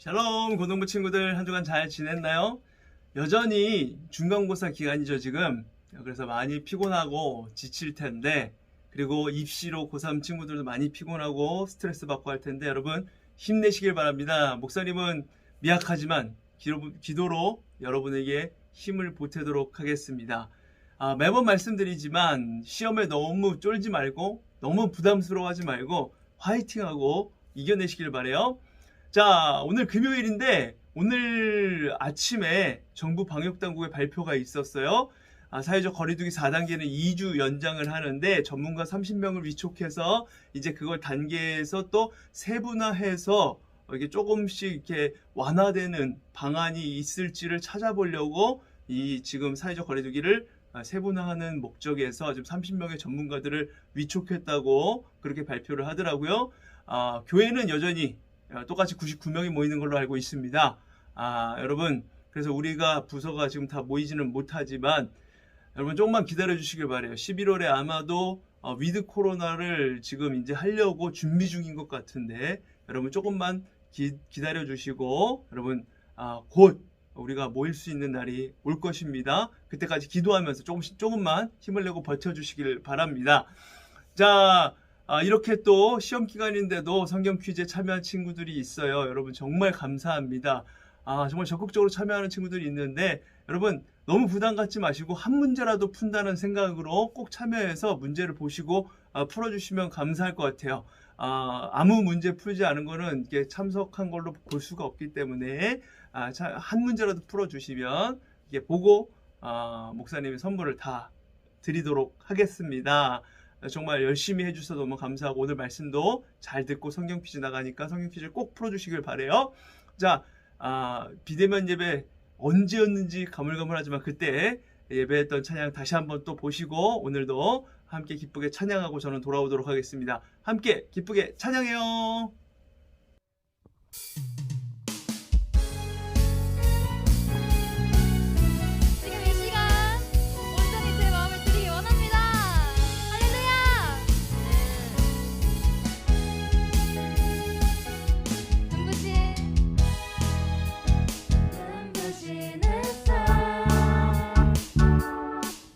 샬롬 고등부 친구들 한 주간 잘 지냈나요? 여전히 중간고사 기간이죠 지금. 그래서 많이 피곤하고 지칠 텐데, 그리고 입시로 고3 친구들도 많이 피곤하고 스트레스 받고 할 텐데 여러분 힘내시길 바랍니다. 목사님은 미약하지만 기도로 여러분에게 힘을 보태도록 하겠습니다. 매번 말씀드리지만 시험에 너무 쫄지 말고 너무 부담스러워하지 말고 화이팅하고 이겨내시길 바래요. 자, 오늘 금요일인데 오늘 아침에 정부 방역당국의 발표가 있었어요. 사회적 거리두기 4단계는 2주 연장을 하는데 전문가 30명을 위촉해서 이제 그걸 단계에서 또 세분화해서 이게 조금씩 이렇게 완화되는 방안이 있을지를 찾아보려고 이 지금 사회적 거리두기를 세분화하는 목적에서 지금 30명의 전문가들을 위촉했다고 그렇게 발표를 하더라고요. 교회는 여전히 똑같이 99명이 모이는 걸로 알고 있습니다. 여러분, 그래서 우리가 부서가 지금 다 모이지는 못하지만 여러분 조금만 기다려 주시길 바래요. 11월에 아마도 위드 코로나를 지금 이제 하려고 준비 중인 것 같은데 여러분 조금만 기다려 주시고 여러분 곧 우리가 모일 수 있는 날이 올 것입니다. 그때까지 기도하면서 조금만 힘을 내고 버텨주시길 바랍니다. 자, 이렇게 또 시험 기간인데도 성경 퀴즈에 참여한 친구들이 있어요. 여러분 정말 감사합니다. 정말 적극적으로 참여하는 친구들이 있는데 여러분 너무 부담 갖지 마시고 한 문제라도 푼다는 생각으로 꼭 참여해서 문제를 보시고 풀어주시면 감사할 것 같아요. 아무 문제 풀지 않은 거는 이게 참석한 걸로 볼 수가 없기 때문에 한 문제라도 풀어주시면 이게 보고 목사님의 선물을 다 드리도록 하겠습니다. 정말 열심히 해주셔서 너무 감사하고 오늘 말씀도 잘 듣고 성경 퀴즈 나가니까 성경 퀴즈를 꼭 풀어주시길 바래요. 자, 비대면 예배 언제였는지 가물가물하지만 그때 예배했던 찬양 다시 한번 또 보시고 오늘도 함께 기쁘게 찬양하고 저는 돌아오도록 하겠습니다. 함께 기쁘게 찬양해요. 지금 이 시간 온전히 제 마음을 드리기 원합니다. 할렐루야. 눈부신 햇살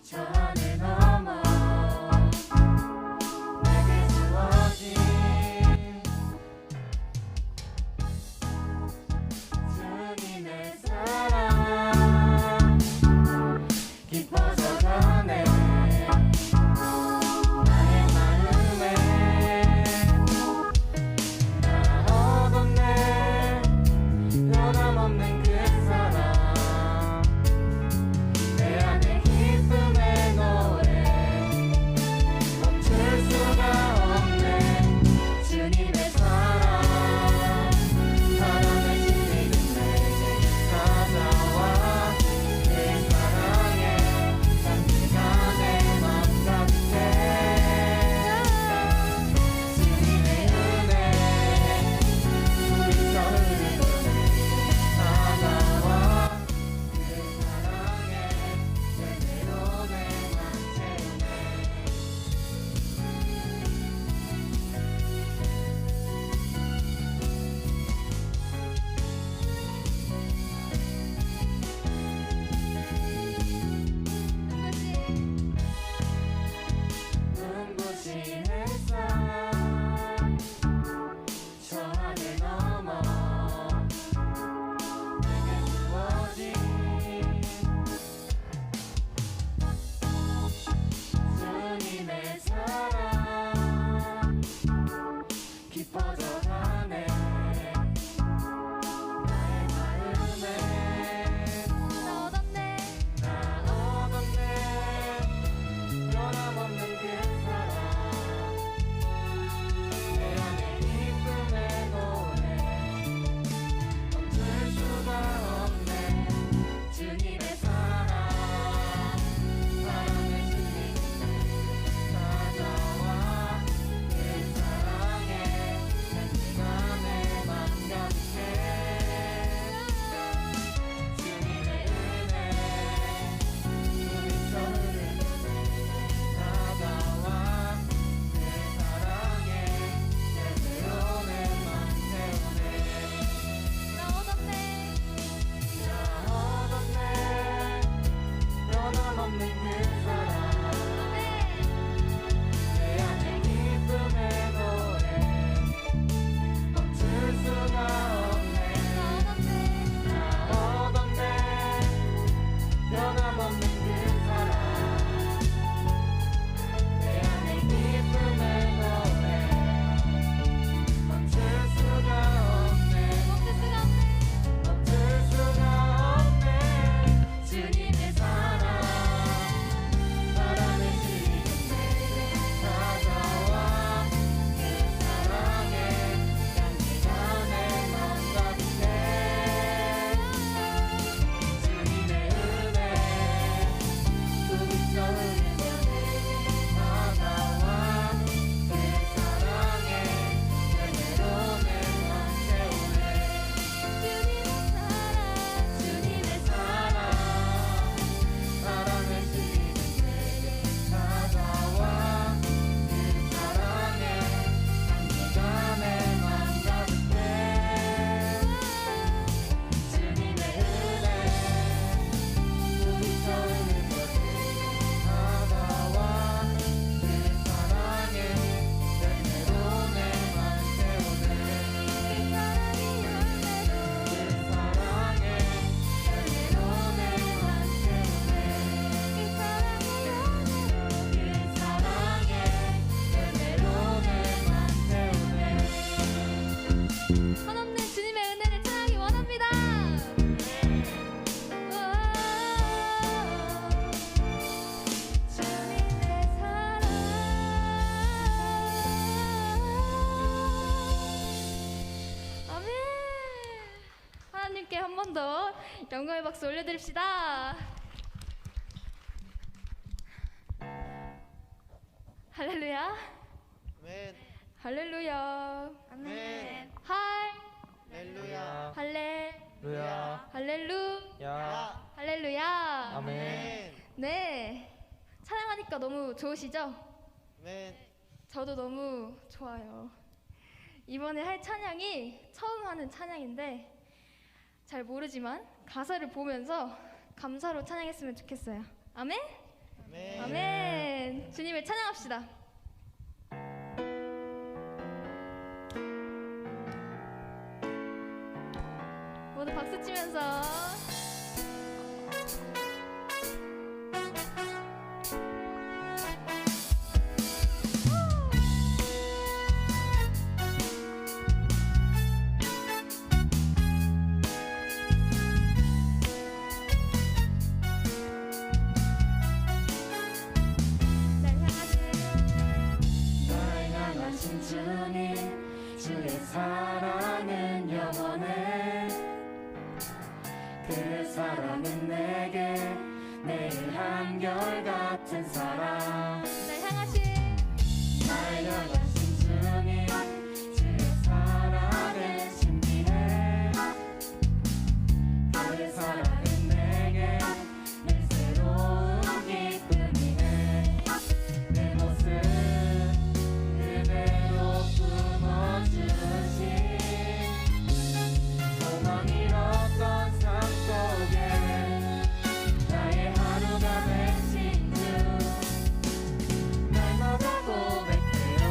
저 하늘 넘어 내게 주어진 하나님께 한 번 더 영광의 박수 올려드립시다. 할렐루야. 아멘. 할렐루야. 아멘. 할렐루야. 루야. 할렐루야. 할렐루야. 아멘. 네. 찬양하니까 너무 좋으시죠? 아멘. 저도 너무 좋아요. 이번에 할 찬양이 처음 하는 찬양인데 잘 모르지만 가사를 보면서 감사로 찬양했으면 좋겠어요. 아멘? 아멘. 아멘. 주님을 찬양합시다. 모두 박수 치면서 날 향하신 주님 주의 사랑은 영원해 그 사랑은 내게 내일 한결같은 사랑 날 향하신 주님 주의 사랑은 신비해 그 사랑은 내게 늘 새로운 기쁨이네 내 모습 그대로 품어주신 소망 잃었던 삶 속에 나의 하루가 되신 주 날마다 고백해요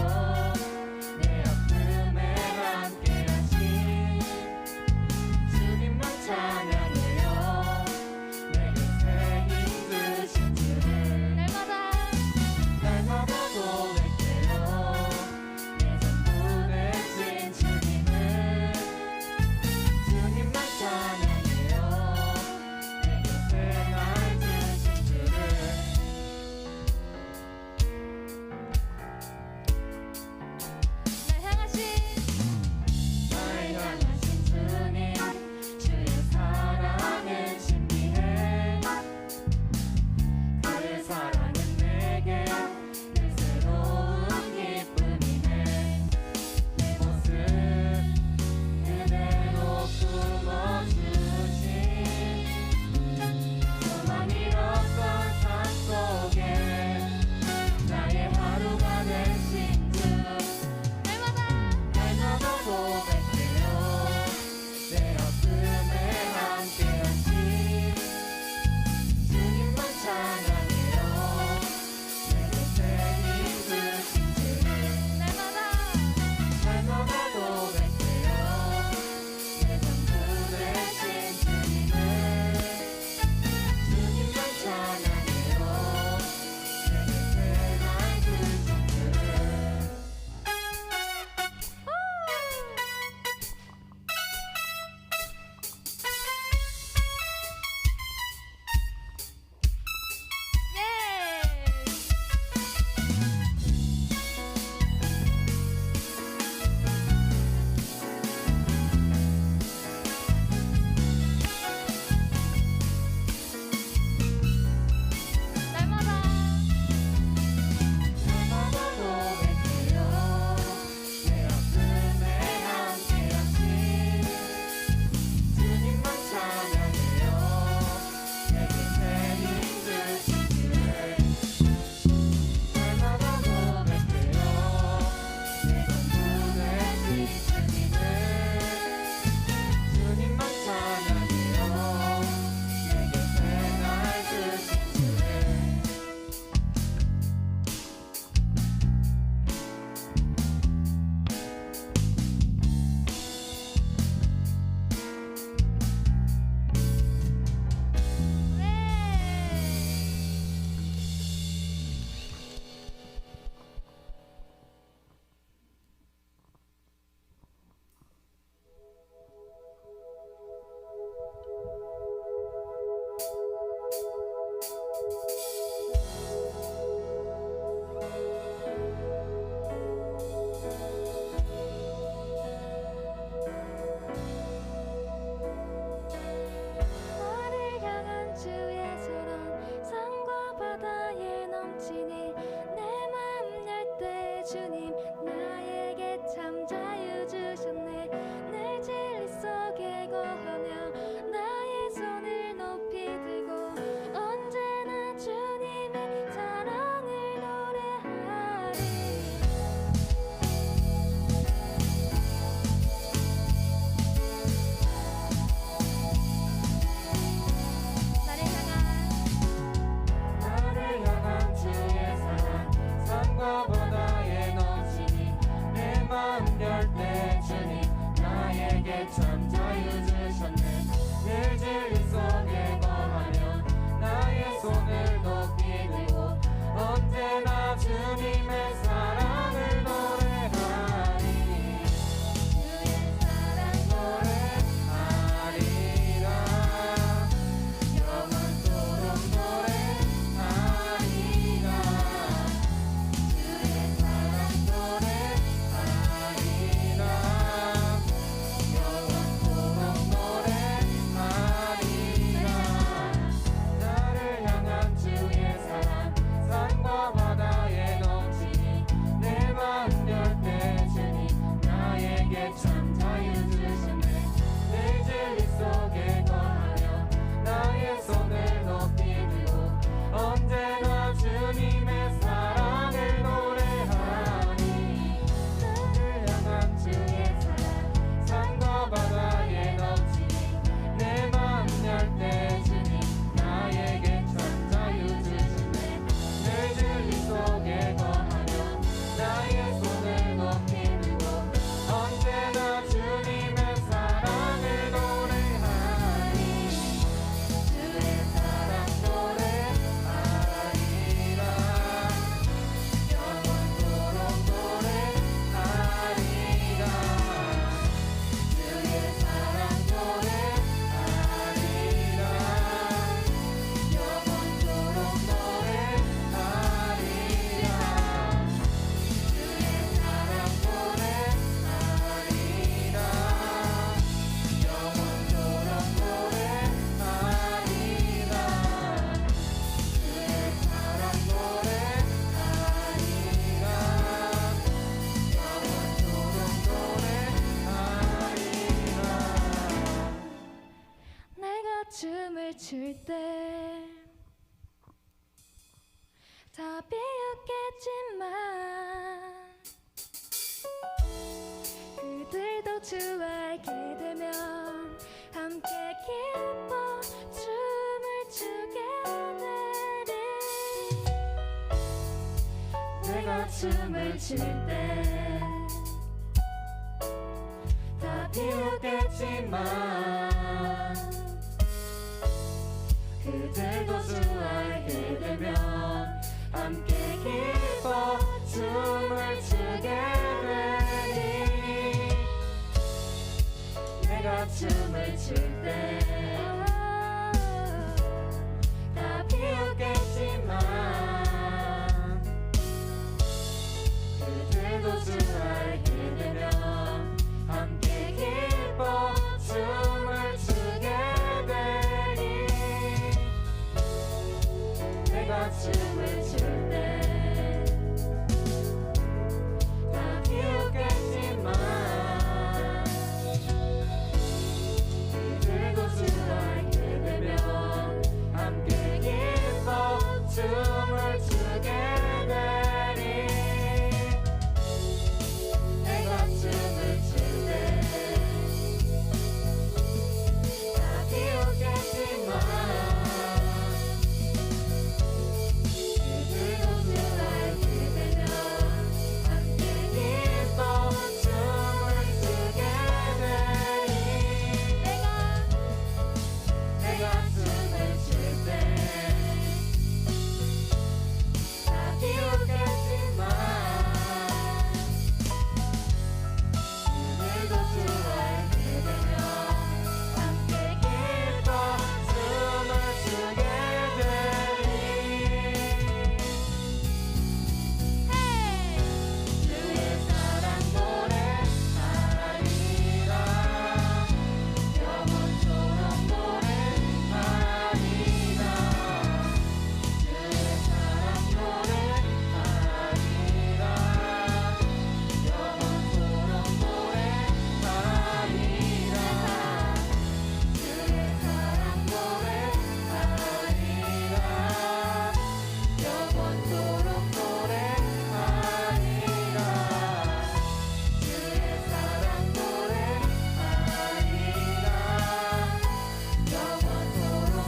춤을 출 때 다 비웃겠지만 그들도 좋아하게 되면 함께 기뻐 춤을 추게 되리 내가 춤을 출 때 다 비웃겠지만 그들도 좋아하게 되면 함께 기뻐 춤을 추게 되리 내가 춤을 출 때 다 비웃겠지만 그들도 좋아하게 되면 함께 기뻐 춤을 추게 되리 내가 춤을 출 때 다 비웃겠지만 그들도 좋아하게 되면 함께 기뻐 춤을 추게 되리 내가 춤을 출 때 다 비웃겠지만 그들도 좋아하게 되면 함께 기뻐 춤을 추게 되리 내가 춤을 출 때 다 비웃겠지만 그들도 좋아하게 되면 함께 기뻐 춤을 추게 되리 주의 사랑 노래하리라 영원토록 노래하리라 주의 사랑 노래하리라 영원토록 노래하리라 주의 사랑 노래하리라 영원토록 노래하리라 주의 사랑 노래하리라 영원토록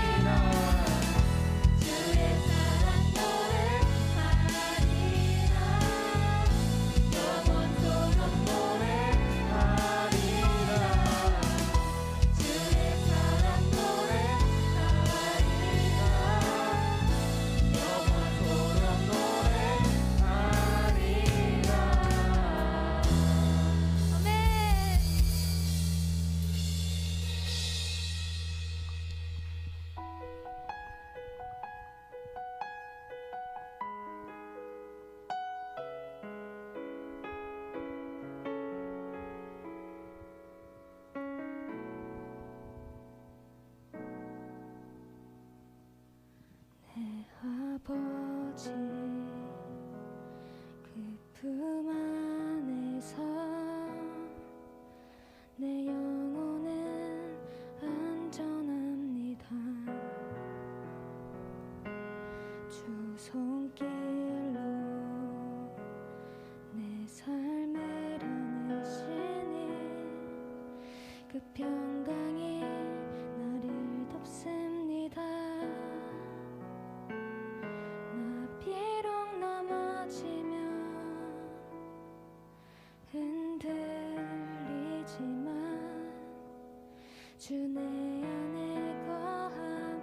노래하리라 주의 사랑 내 아버지 그 품 안에서 내 영혼은 안전합니다 주 손길로 내 삶을 안으시니 그 평강이 나를 덮습니다 나 비록 넘어지면 흔들리지만 주 내 안에 거하며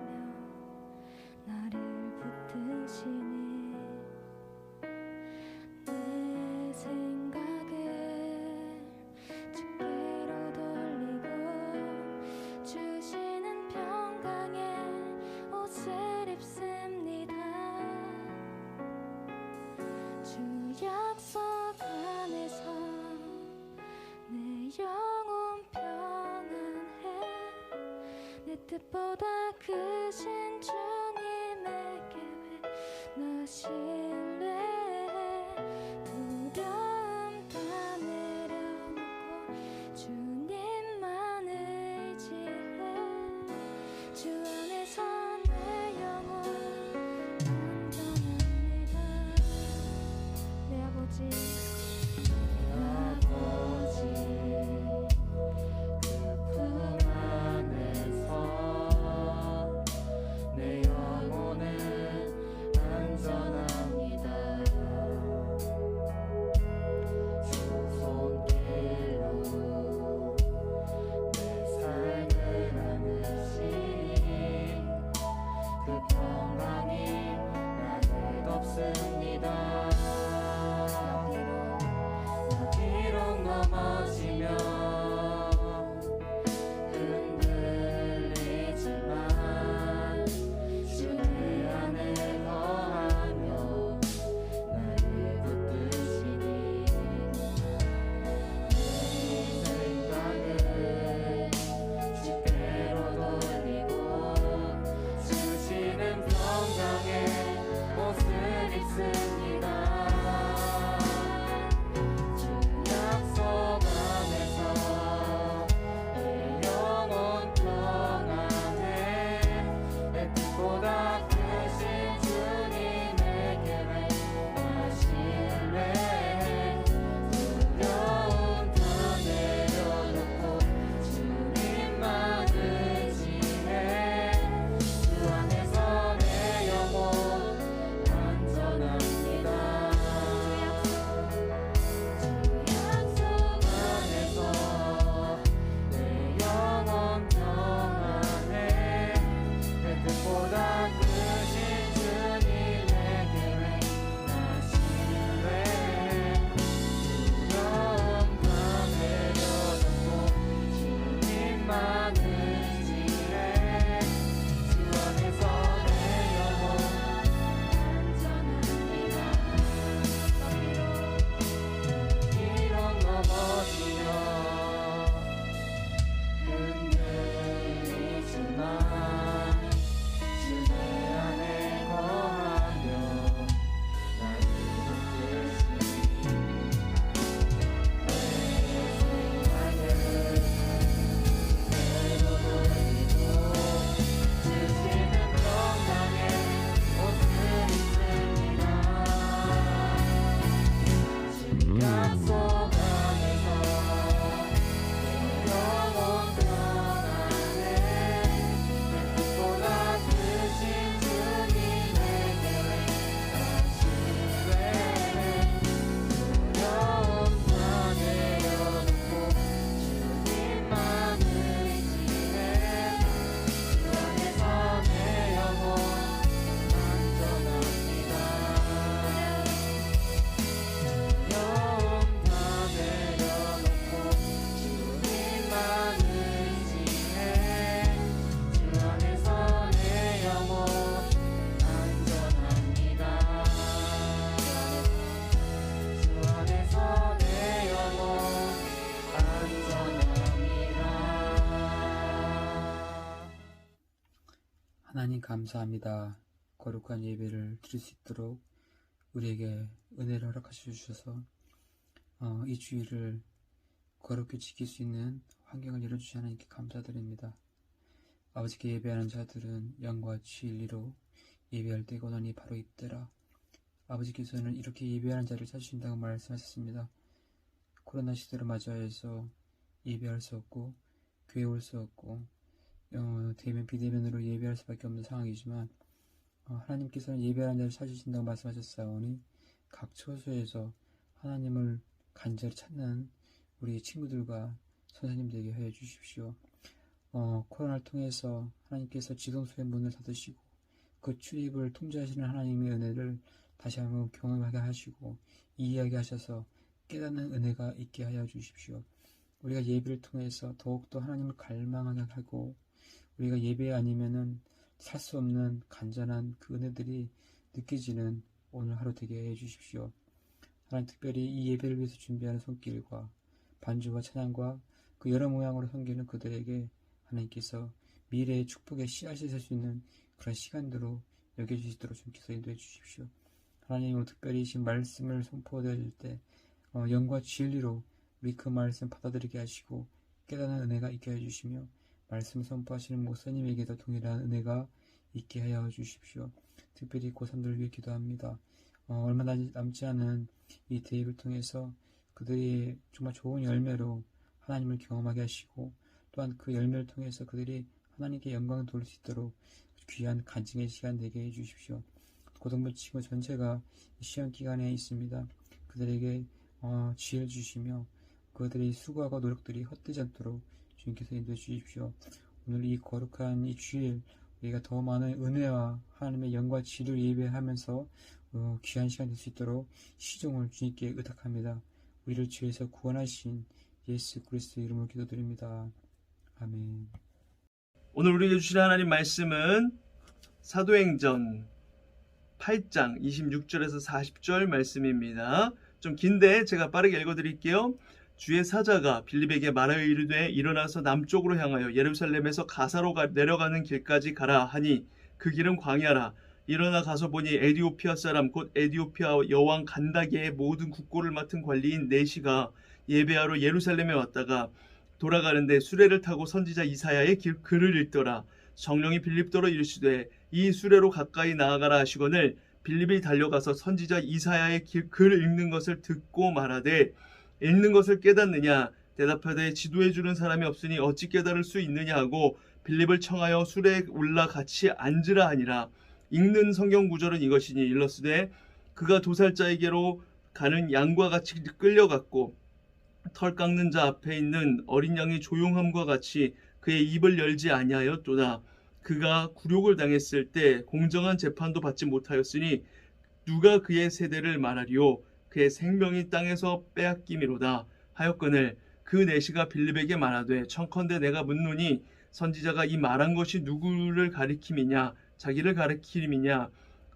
나를 붙드시니 내 생각을 주께로 돌리고 주시는 평강의 옷을 입습니다 주 약속 안에서 내 영혼 평안해 내 뜻보다 크신 주님의 계획 나 신뢰해 두려움 다 내려놓고 주님만 의지해 많으시네 주 안에서 내 영혼 안전합니다 비록 넘어지며 흔들리지만 주 내 안에 거하며 나를 붙드시니 내 생각을 새로 돌리고 주시는 평강의 옷을 입습니다 주 약속 안에서 내 영혼 편안해 보다 크신 주님에게 다시네 두려움 다 내려놓고 주님만을 의지해 주 안에서 내 영혼 안전합니다 두려움 다 내려놓고 주님만을 의지해 주 안에서 내 영혼 안전합니다 주 안에서 내 영혼 안전합니다 하나님 감사합니다. 거룩한 예배를 드릴 수 있도록 우리에게 은혜를 허락하셔 주셔서 이 주일을 거룩히 지킬 수 있는 환경을 열어주신 하나님께 감사드립니다. 아버지께 예배하는 자들은 영과 진리로 예배할 때가 오나니 바로 이때라. 아버지께서는 이렇게 예배하는 자를 찾으신다고 말씀하셨습니다. 코로나 시대를 맞이하여서 예배할 수 없고 교회 올 수 없고 대면 비대면으로 예배할 수밖에 없는 상황이지만 하나님께서는 예배하는 자를 찾으신다고 말씀하셨사오니 각 처소에서 하나님을 간절히 찾는 우리 친구들과 선생님들에게 하여 주십시오. 코로나를 통해서 하나님께서 지성소의 문을 닫으시고 그 출입을 통제하시는 하나님의 은혜를 다시 한번 경험하게 하시고 이해하게 하셔서 깨닫는 은혜가 있게 하여 주십시오. 우리가 예배를 통해서 더욱더 하나님을 갈망하게 하고 우리가 예배 아니면은 살 수 없는 간절한 그 은혜들이 느껴지는 오늘 하루 되게 해 주십시오. 하나님 특별히 이 예배를 위해서 준비하는 손길과 반주와 찬양과 그 여러 모양으로 섬기는 그들에게 하나님께서 미래의 축복의 씨앗이 될 수 있는 그런 시간들로 여겨주시도록 주님께서 인도해 주십시오. 하나님 특별히 이 말씀을 선포드릴 때 영과 진리로 우리 그 말씀 받아들이게 하시고 깨닫는 은혜가 있게 해주시며 말씀 선포하시는 목사님에게도 동일한 은혜가 있게 하여 주십시오. 특별히 고3들 위해 기도합니다. 얼마 남지 않은 이 대입을 통해서 그들이 정말 좋은 열매로 하나님을 경험하게 하시고 또한 그 열매를 통해서 그들이 하나님께 영광을 돌릴 수 있도록 귀한 간증의 시간 되게 해주십시오. 고등부 친구 전체가 시험 기간에 있습니다. 그들에게 지혜를 주시며 그들의 수고하고 노력들이 헛되지 않도록 주님께서 인도해 주십시오. 오늘 이 거룩한 이 주일 우리가 더 많은 은혜와 하나님의 영과 지를 예배하면서 귀한 시간 될 수 있도록 시종을 주님께 의탁합니다. 우리를 죄에서 구원하신 예수 그리스도 이름으로 기도드립니다. 아멘. 오늘 우리에게 주신 하나님 말씀은 사도행전 8장 26절에서 40절 말씀입니다. 좀 긴데 제가 빠르게 읽어드릴게요. 주의 사자가 빌립에게 말하여 이르되 일어나서 남쪽으로 향하여 예루살렘에서 가사로 내려가는 길까지 가라 하니 그 길은 광야라. 일어나 가서 보니 에디오피아 사람 곧 에디오피아 여왕 간다게의 모든 국고를 맡은 관리인 네시가 예배하러 예루살렘에 왔다가 돌아가는데 수레를 타고 선지자 이사야의 글을 읽더라. 성령이 빌립더러 이르시되 이 수레로 가까이 나아가라 하시거늘 빌립이 달려가서 선지자 이사야의 글을 읽는 것을 듣고 말하되 읽는 것을 깨닫느냐 대답하되 지도해 주는 사람이 없으니 어찌 깨달을 수 있느냐 하고 빌립을 청하여 수레에 올라 같이 앉으라 하니라. 읽는 성경 구절은 이것이니 일러스되 그가 도살자에게로 가는 양과 같이 끌려갔고 털 깎는 자 앞에 있는 어린 양이 조용함과 같이 그의 입을 열지 아니하였도다. 그가 굴욕을 당했을 때 공정한 재판도 받지 못하였으니 누가 그의 세대를 말하리요. 그의 생명이 땅에서 빼앗김이로다 하였거늘 그 내시가 빌립에게 말하되 청컨대 내가 묻노니 선지자가 이 말한 것이 누구를 가리킴이냐 자기를 가리킴이냐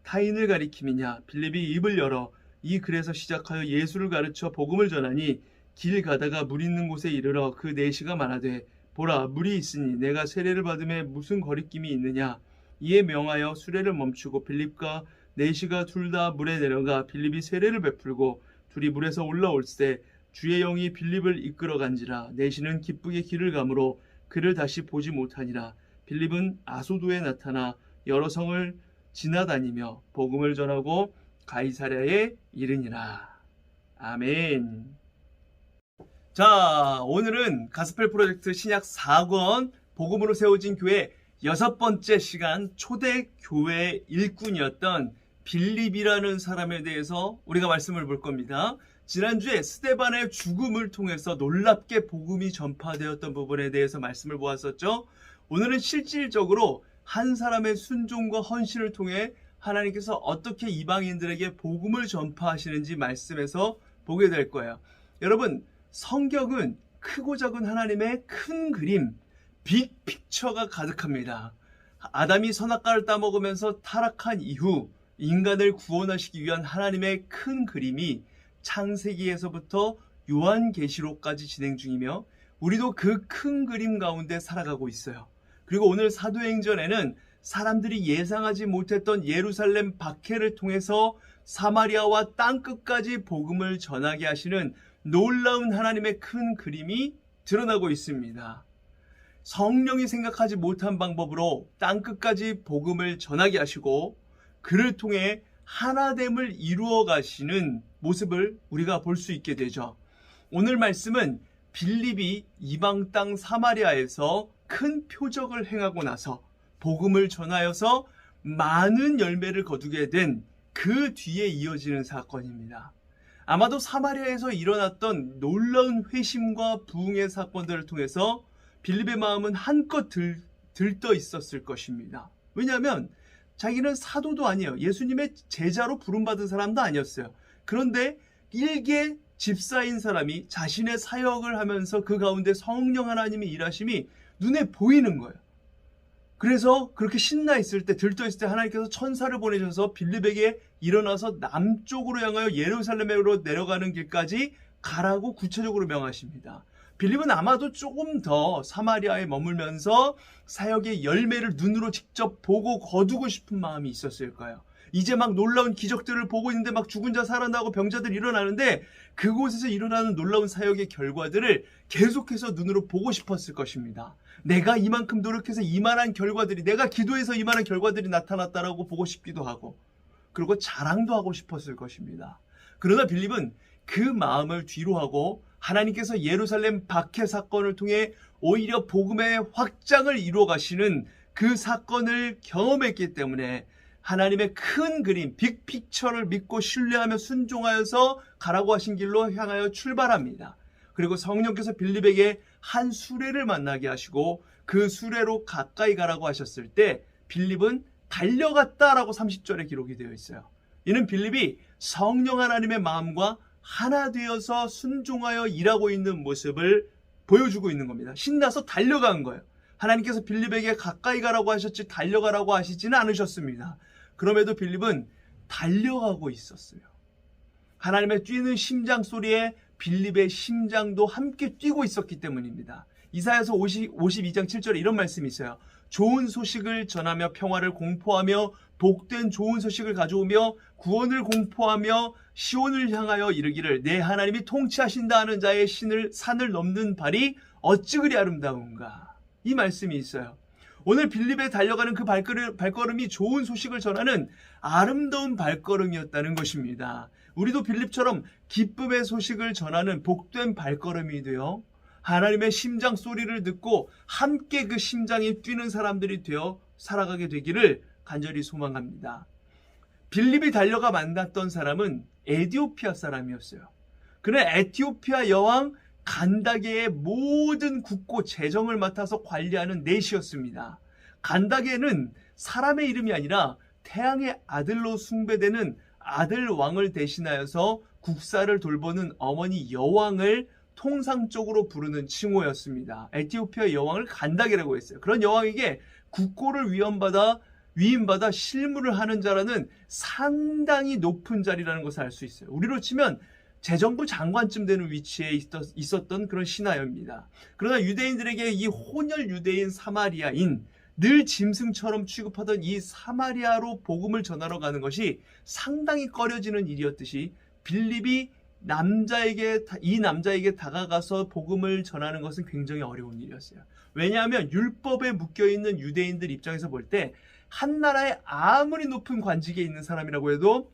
타인을 가리킴이냐. 빌립이 입을 열어 이 글에서 시작하여 예수를 가르쳐 복음을 전하니 길 가다가 물 있는 곳에 이르러 그 내시가 말하되 보라 물이 있으니 내가 세례를 받음에 무슨 거리낌이 있느냐. 이에 명하여 수레를 멈추고 빌립과 내시가 둘 다 물에 내려가 빌립이 세례를 베풀고 둘이 물에서 올라올세 주의 영이 빌립을 이끌어 간지라. 내시는 기쁘게 길을 가므로 그를 다시 보지 못하니라. 빌립은 아소도에 나타나 여러 성을 지나다니며 복음을 전하고 가이사랴에 이르니라. 아멘. 자, 오늘은 가스펠 프로젝트 신약 4권 복음으로 세워진 교회 6번째 시간 초대 교회 일꾼이었던 빌립이라는 사람에 대해서 우리가 말씀을 볼 겁니다. 지난주에 스데반의 죽음을 통해서 놀랍게 복음이 전파되었던 부분에 대해서 말씀을 보았었죠. 오늘은 실질적으로 한 사람의 순종과 헌신을 통해 하나님께서 어떻게 이방인들에게 복음을 전파하시는지 말씀에서 보게 될 거예요. 여러분, 성경은 크고 작은 하나님의 큰 그림, 빅픽처가 가득합니다. 아담이 선악과를 따먹으면서 타락한 이후 인간을 구원하시기 위한 하나님의 큰 그림이 창세기에서부터 요한계시록까지 진행 중이며 우리도 그 큰 그림 가운데 살아가고 있어요. 그리고 오늘 사도행전에는 사람들이 예상하지 못했던 예루살렘 박해를 통해서 사마리아와 땅끝까지 복음을 전하게 하시는 놀라운 하나님의 큰 그림이 드러나고 있습니다. 성령이 생각하지 못한 방법으로 땅끝까지 복음을 전하게 하시고 그를 통해 하나됨을 이루어 가시는 모습을 우리가 볼 수 있게 되죠. 오늘 말씀은 빌립이 이방 땅 사마리아에서 큰 표적을 행하고 나서 복음을 전하여서 많은 열매를 거두게 된 그 뒤에 이어지는 사건입니다. 아마도 사마리아에서 일어났던 놀라운 회심과 부흥의 사건들을 통해서 빌립의 마음은 한껏 들떠 있었을 것입니다. 왜냐하면 자기는 사도도 아니에요. 예수님의 제자로 부름받은 사람도 아니었어요. 그런데 일개 집사인 사람이 자신의 사역을 하면서 그 가운데 성령 하나님의 일하심이 눈에 보이는 거예요. 그래서 그렇게 신나 있을 때, 들떠 있을 때 하나님께서 천사를 보내셔서 빌립에게 일어나서 남쪽으로 향하여 예루살렘으로 내려가는 길까지 가라고 구체적으로 명하십니다. 빌립은 아마도 조금 더 사마리아에 머물면서 사역의 열매를 눈으로 직접 보고 거두고 싶은 마음이 있었을 거예요. 이제 막 놀라운 기적들을 보고 있는데 막 죽은 자 살아나고 병자들 일어나는데 그곳에서 일어나는 놀라운 사역의 결과들을 계속해서 눈으로 보고 싶었을 것입니다. 내가 이만큼 노력해서 이만한 결과들이, 내가 기도해서 이만한 결과들이 나타났다라고 보고 싶기도 하고, 그리고 자랑도 하고 싶었을 것입니다. 그러나 빌립은 그 마음을 뒤로 하고 하나님께서 예루살렘 박해 사건을 통해 오히려 복음의 확장을 이루어 가시는 그 사건을 경험했기 때문에 하나님의 큰 그림, 빅픽처를 믿고 신뢰하며 순종하여서 가라고 하신 길로 향하여 출발합니다. 그리고 성령께서 빌립에게 한 수레를 만나게 하시고 그 수레로 가까이 가라고 하셨을 때 빌립은 달려갔다라고 30절에 기록이 되어 있어요. 이는 빌립이 성령 하나님의 마음과 하나 되어서 순종하여 일하고 있는 모습을 보여주고 있는 겁니다. 신나서 달려간 거예요. 하나님께서 빌립에게 가까이 가라고 하셨지 달려가라고 하시지는 않으셨습니다. 그럼에도 빌립은 달려가고 있었어요. 하나님의 뛰는 심장 소리에 빌립의 심장도 함께 뛰고 있었기 때문입니다. 이사야서 52장 7절에 이런 말씀이 있어요. 좋은 소식을 전하며 평화를 공포하며 복된 좋은 소식을 가져오며 구원을 공포하며 시온을 향하여 이르기를 내 하나님이 통치하신다 하는 자의 산을 넘는 발이 어찌 그리 아름다운가. 이 말씀이 있어요. 오늘 빌립에 달려가는 그 발걸음이 좋은 소식을 전하는 아름다운 발걸음이었다는 것입니다. 우리도 빌립처럼 기쁨의 소식을 전하는 복된 발걸음이 되어 하나님의 심장 소리를 듣고 함께 그 심장이 뛰는 사람들이 되어 살아가게 되기를 간절히 소망합니다. 빌립이 달려가 만났던 사람은 에티오피아 사람이었어요. 그는 에티오피아 여왕 간다게의 모든 국고 재정을 맡아서 관리하는 내시였습니다. 간다게는 사람의 이름이 아니라 태양의 아들로 숭배되는 아들 왕을 대신하여서 국사를 돌보는 어머니 여왕을 통상적으로 부르는 칭호였습니다. 에티오피아 여왕을 간닥이라고 했어요. 그런 여왕에게 국고를 위임받아 실무를 하는 자라는 상당히 높은 자리라는 것을 알 수 있어요. 우리로 치면 재정부 장관쯤 되는 위치에 있었던 그런 신하입니다. 그러나 유대인들에게 이 혼혈 유대인 사마리아인, 늘 짐승처럼 취급하던 이 사마리아로 복음을 전하러 가는 것이 상당히 꺼려지는 일이었듯이 빌립이 이 남자에게 다가가서 복음을 전하는 것은 굉장히 어려운 일이었어요. 왜냐하면 율법에 묶여있는 유대인들 입장에서 볼 때 한 나라에 아무리 높은 관직에 있는 사람이라고 해도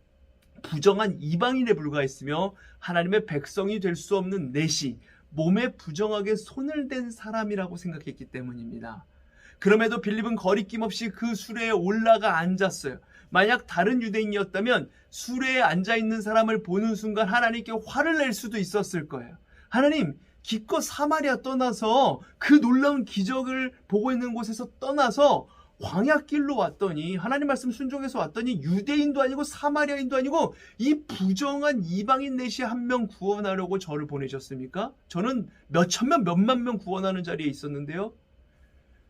부정한 이방인에 불과했으며 하나님의 백성이 될 수 없는 내시, 몸에 부정하게 손을 댄 사람이라고 생각했기 때문입니다. 그럼에도 빌립은 거리낌 없이 그 수레에 올라가 앉았어요. 만약 다른 유대인이었다면 수레에 앉아있는 사람을 보는 순간 하나님께 화를 낼 수도 있었을 거예요. 하나님, 기껏 사마리아 떠나서 그 놀라운 기적을 보고 있는 곳에서 떠나서 광야길로 왔더니, 하나님 말씀 순종해서 왔더니 유대인도 아니고 사마리아인도 아니고 이 부정한 이방인 내시 한 명 구원하려고 저를 보내셨습니까? 저는 몇만 명 구원하는 자리에 있었는데요.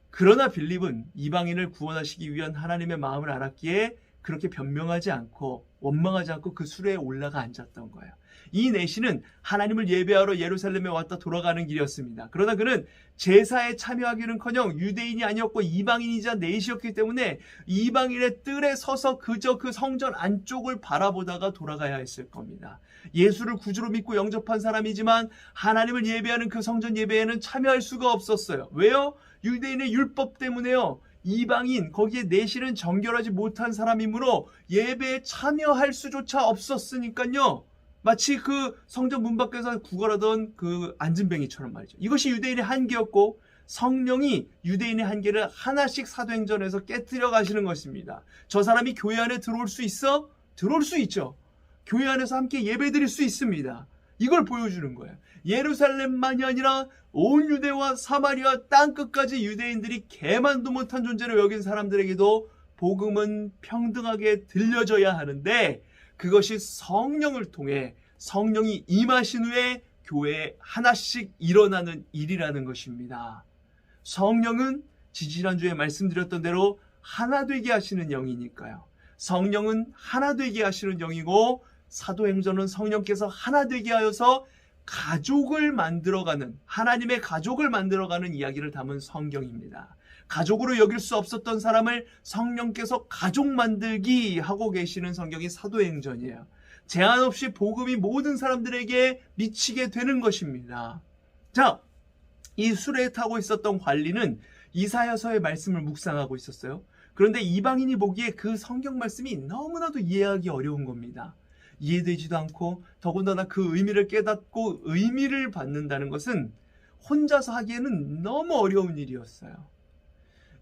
그러나 빌립은 이방인을 구원하시기 위한 하나님의 마음을 알았기에 그렇게 변명하지 않고 원망하지 않고 그 수레에 올라가 앉았던 거예요. 이 내시는 하나님을 예배하러 예루살렘에 왔다 돌아가는 길이었습니다. 그러나 그는 제사에 참여하기는커녕 유대인이 아니었고 이방인이자 내시였기 때문에 이방인의 뜰에 서서 그저 그 성전 안쪽을 바라보다가 돌아가야 했을 겁니다. 예수를 구주로 믿고 영접한 사람이지만 하나님을 예배하는 그 성전 예배에는 참여할 수가 없었어요. 왜요? 유대인의 율법 때문에요. 이방인, 거기에 내시는 정결하지 못한 사람이므로 예배에 참여할 수조차 없었으니까요. 마치 그 성전 문 밖에서 구걸하던 그 앉은뱅이처럼 말이죠. 이것이 유대인의 한계였고 성령이 유대인의 한계를 하나씩 사도행전에서 깨뜨려 가시는 것입니다. 저 사람이 교회 안에 들어올 수 있어? 들어올 수 있죠. 교회 안에서 함께 예배드릴 수 있습니다. 이걸 보여주는 거예요. 예루살렘만이 아니라 온 유대와 사마리아 땅끝까지 유대인들이 개만도 못한 존재로 여긴 사람들에게도 복음은 평등하게 들려져야 하는데, 그것이 성령을 통해 성령이 임하신 후에 교회에 하나씩 일어나는 일이라는 것입니다. 성령은 지지난주에 말씀드렸던 대로 하나 되게 하시는 영이니까요. 성령은 하나 되게 하시는 영이고 사도행전은 성령께서 하나 되게 하여서 가족을 만들어가는, 하나님의 가족을 만들어가는 이야기를 담은 성경입니다. 가족으로 여길 수 없었던 사람을 성령께서 가족 만들기 하고 계시는 성경이 사도행전이에요. 제한 없이 복음이 모든 사람들에게 미치게 되는 것입니다. 자, 이 수레에 타고 있었던 관리는 이사야서의 말씀을 묵상하고 있었어요. 그런데 이방인이 보기에 그 성경 말씀이 너무나도 이해하기 어려운 겁니다. 이해되지도 않고 더군다나 그 의미를 깨닫고 의미를 받는다는 것은 혼자서 하기에는 너무 어려운 일이었어요.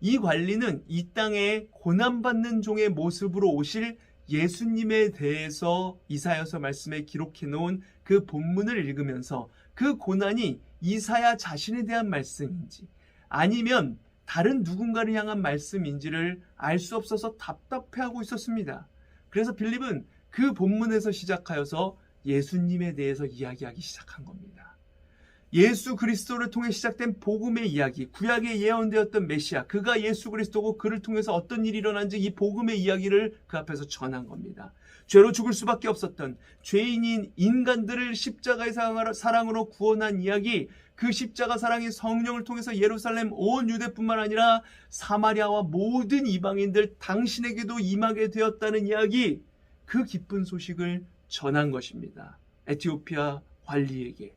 이 관리는 이 땅에 고난받는 종의 모습으로 오실 예수님에 대해서 이사야서 말씀에 기록해 놓은 그 본문을 읽으면서 그 고난이 이사야 자신에 대한 말씀인지 아니면 다른 누군가를 향한 말씀인지를 알 수 없어서 답답해하고 있었습니다. 그래서 빌립은 그 본문에서 시작하여서 예수님에 대해서 이야기하기 시작한 겁니다. 예수 그리스도를 통해 시작된 복음의 이야기, 구약에 예언되었던 메시아, 그가 예수 그리스도고 그를 통해서 어떤 일이 일어난지 이 복음의 이야기를 그 앞에서 전한 겁니다. 죄로 죽을 수밖에 없었던 죄인인 인간들을 십자가의 사랑으로 구원한 이야기, 그 십자가 사랑이 성령을 통해서 예루살렘 온 유대뿐만 아니라 사마리아와 모든 이방인들 당신에게도 임하게 되었다는 이야기, 그 기쁜 소식을 전한 것입니다. 에티오피아 관리에게.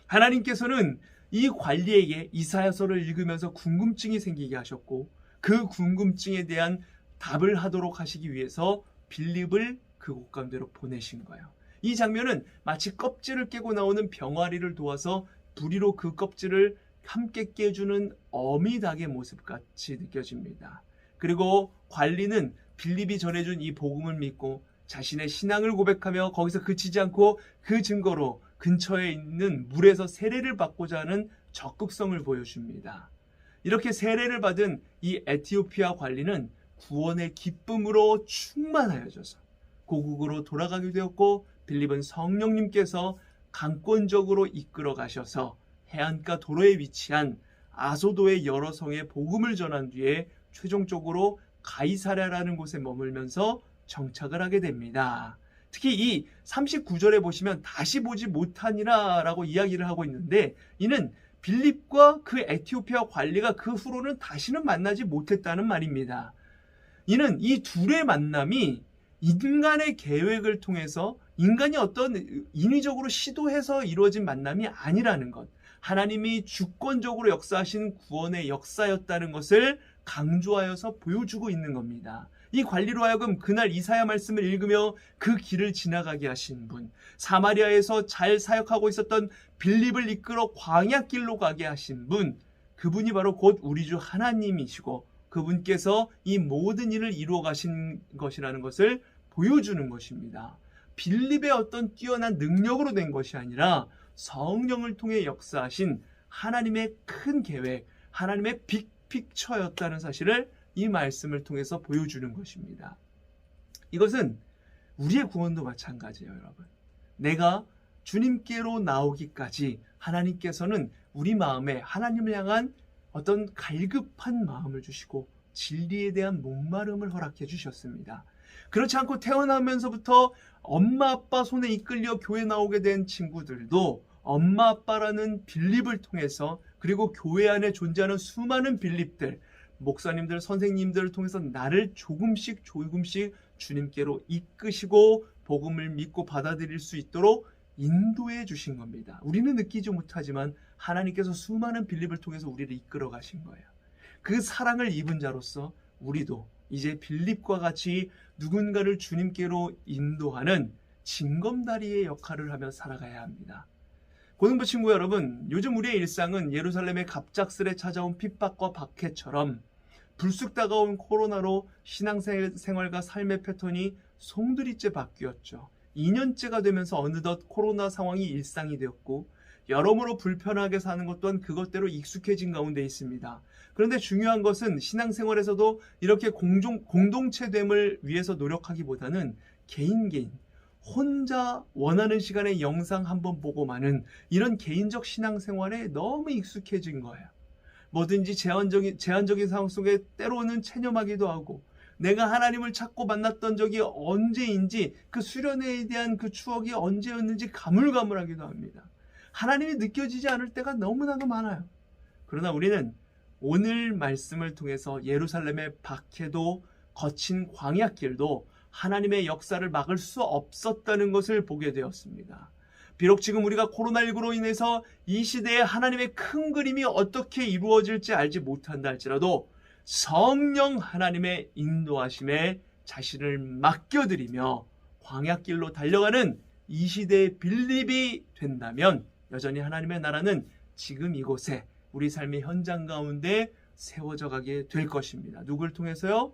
하나님께서는 이 관리에게 이사야서를 읽으면서 궁금증이 생기게 하셨고 그 궁금증에 대한 답을 하도록 하시기 위해서 빌립을 그 곳간대로 보내신 거예요. 이 장면은 마치 껍질을 깨고 나오는 병아리를 도와서 부리로 그 껍질을 함께 깨주는 어미닭의 모습같이 느껴집니다. 그리고 관리는 빌립이 전해준 이 복음을 믿고 자신의 신앙을 고백하며 거기서 그치지 않고 그 증거로 근처에 있는 물에서 세례를 받고자 하는 적극성을 보여줍니다. 이렇게 세례를 받은 이 에티오피아 관리는 구원의 기쁨으로 충만하여져서 고국으로 돌아가게 되었고 빌립은 성령님께서 강권적으로 이끌어 가셔서 해안가 도로에 위치한 아소도의 여러 성에 복음을 전한 뒤에 최종적으로 가이사랴라는 곳에 머물면서 정착을 하게 됩니다. 특히 이 39절에 보시면 다시 보지 못하니라 라고 이야기를 하고 있는데, 이는 빌립과 그 에티오피아 관리가 그 후로는 다시는 만나지 못했다는 말입니다. 이는 이 둘의 만남이 인간의 계획을 통해서, 인간이 어떤 인위적으로 시도해서 이루어진 만남이 아니라는 것, 하나님이 주권적으로 역사하신 구원의 역사였다는 것을 강조하여서 보여주고 있는 겁니다. 이 관리로 하여금 그날 이사야 말씀을 읽으며 그 길을 지나가게 하신 분, 사마리아에서 잘 사역하고 있었던 빌립을 이끌어 광야길로 가게 하신 분, 그분이 바로 곧 우리 주 하나님이시고 그분께서 이 모든 일을 이루어 가신 것이라는 것을 보여주는 것입니다. 빌립의 어떤 뛰어난 능력으로 된 것이 아니라 성령을 통해 역사하신 하나님의 큰 계획, 하나님의 빅픽처였다는 사실을 이 말씀을 통해서 보여주는 것입니다. 이것은 우리의 구원도 마찬가지예요, 여러분. 내가 주님께로 나오기까지 하나님께서는 우리 마음에 하나님을 향한 어떤 갈급한 마음을 주시고 진리에 대한 목마름을 허락해 주셨습니다. 그렇지 않고 태어나면서부터 엄마 아빠 손에 이끌려 교회 나오게 된 친구들도 엄마 아빠라는 빌립을 통해서, 그리고 교회 안에 존재하는 수많은 빌립들, 목사님들, 선생님들을 통해서 나를 조금씩 주님께로 이끄시고 복음을 믿고 받아들일 수 있도록 인도해 주신 겁니다. 우리는 느끼지 못하지만 하나님께서 수많은 빌립을 통해서 우리를 이끌어 가신 거예요. 그 사랑을 입은 자로서 우리도 이제 빌립과 같이 누군가를 주님께로 인도하는 징검다리의 역할을 하며 살아가야 합니다. 고등부 친구 여러분, 요즘 우리의 일상은 예루살렘에 갑작스레 찾아온 핍박과 박해처럼 불쑥 다가온 코로나로 신앙생활과 삶의 패턴이 송두리째 바뀌었죠. 2년째가 되면서 어느덧 코로나 상황이 일상이 되었고 여러모로 불편하게 사는 것 또한 그것대로 익숙해진 가운데 있습니다. 그런데 중요한 것은 신앙생활에서도 이렇게 공동체됨을 위해서 노력하기보다는 개인 혼자 원하는 시간에 영상 한번 보고 마는 이런 개인적 신앙생활에 너무 익숙해진 거예요. 뭐든지 제한적인 상황 속에 때로는 체념하기도 하고, 내가 하나님을 찾고 만났던 적이 언제인지, 그 수련회에 대한 그 추억이 언제였는지 가물가물하기도 합니다. 하나님이 느껴지지 않을 때가 너무나도 많아요. 그러나 우리는 오늘 말씀을 통해서 예루살렘의 박해도 거친 광야길도 하나님의 역사를 막을 수 없었다는 것을 보게 되었습니다. 비록 지금 우리가 코로나19로 인해서 이 시대에 하나님의 큰 그림이 어떻게 이루어질지 알지 못한다 할지라도 성령 하나님의 인도하심에 자신을 맡겨드리며 광야길로 달려가는 이 시대의 빌립이 된다면 여전히 하나님의 나라는 지금 이곳에 우리 삶의 현장 가운데 세워져 가게 될 것입니다. 누굴 통해서요?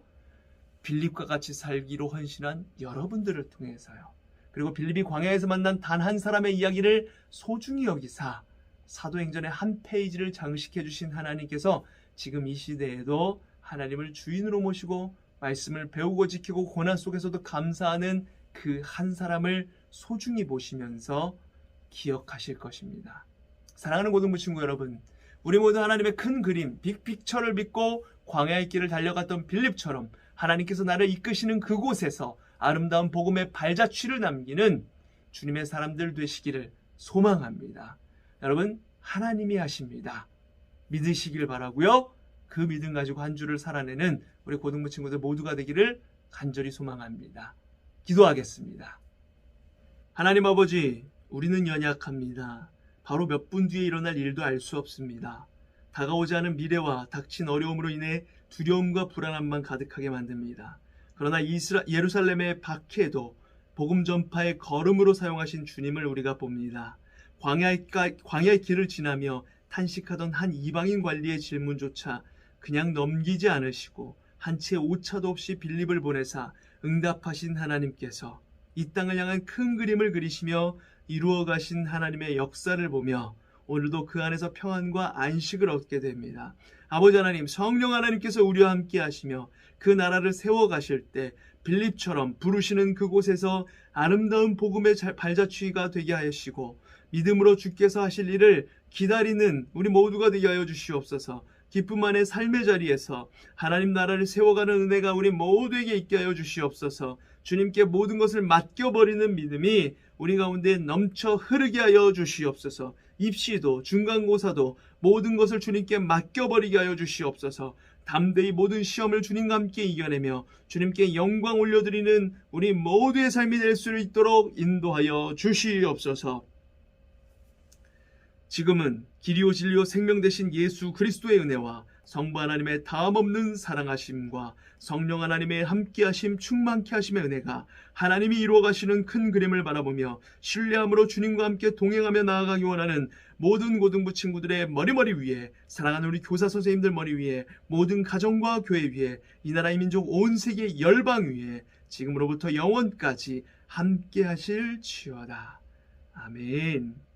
빌립과 같이 살기로 헌신한 여러분들을 통해서요. 그리고 빌립이 광야에서 만난 단 한 사람의 이야기를 소중히 여기사 사도행전의 한 페이지를 장식해 주신 하나님께서 지금 이 시대에도 하나님을 주인으로 모시고 말씀을 배우고 지키고 고난 속에서도 감사하는 그 한 사람을 소중히 보시면서 기억하실 것입니다. 사랑하는 고등부 친구 여러분, 우리 모두 하나님의 큰 그림, 빅픽처를 믿고 광야의 길을 달려갔던 빌립처럼 하나님께서 나를 이끄시는 그곳에서 아름다운 복음의 발자취를 남기는 주님의 사람들 되시기를 소망합니다. 여러분, 하나님이 하십니다. 믿으시길 바라고요. 그 믿음 가지고 한 주를 살아내는 우리 고등부 친구들 모두가 되기를 간절히 소망합니다. 기도하겠습니다. 하나님 아버지, 우리는 연약합니다. 바로 몇 분 뒤에 일어날 일도 알 수 없습니다. 다가오지 않은 미래와 닥친 어려움으로 인해 두려움과 불안함만 가득하게 만듭니다. 그러나 예루살렘의 박해도 복음 전파의 걸음으로 사용하신 주님을 우리가 봅니다. 광야의 길을 지나며 탄식하던 한 이방인 관리의 질문조차 그냥 넘기지 않으시고 한 채 오차도 없이 빌립을 보내사 응답하신 하나님께서 이 땅을 향한 큰 그림을 그리시며 이루어 가신 하나님의 역사를 보며 오늘도 그 안에서 평안과 안식을 얻게 됩니다. 아버지 하나님, 성령 하나님께서 우리와 함께 하시며 그 나라를 세워 가실 때 빌립처럼 부르시는 그곳에서 아름다운 복음의 발자취가 되게 하시고 믿음으로 주께서 하실 일을 기다리는 우리 모두가 되게 하여 주시옵소서. 기쁨만의 삶의 자리에서 하나님 나라를 세워가는 은혜가 우리 모두에게 있게 하여 주시옵소서. 주님께 모든 것을 맡겨버리는 믿음이 우리 가운데 넘쳐 흐르게 하여 주시옵소서. 입시도 중간고사도 모든 것을 주님께 맡겨버리게 하여 주시옵소서. 담대히 모든 시험을 주님과 함께 이겨내며 주님께 영광 올려드리는 우리 모두의 삶이 될 수 있도록 인도하여 주시옵소서. 지금은 길이요 진리요 생명 되신 예수 그리스도의 은혜와 성부 하나님의 다함없는 사랑하심과 성령 하나님의 함께하심 충만케 하심의 은혜가 하나님이 이루어가시는 큰 그림을 바라보며 신뢰함으로 주님과 함께 동행하며 나아가기 원하는 모든 고등부 친구들의 머리 위에, 사랑하는 우리 교사 선생님들 머리 위에, 모든 가정과 교회 위에, 이 나라의 민족 온 세계 열방 위에 지금으로부터 영원까지 함께 하실 지어다. 아멘.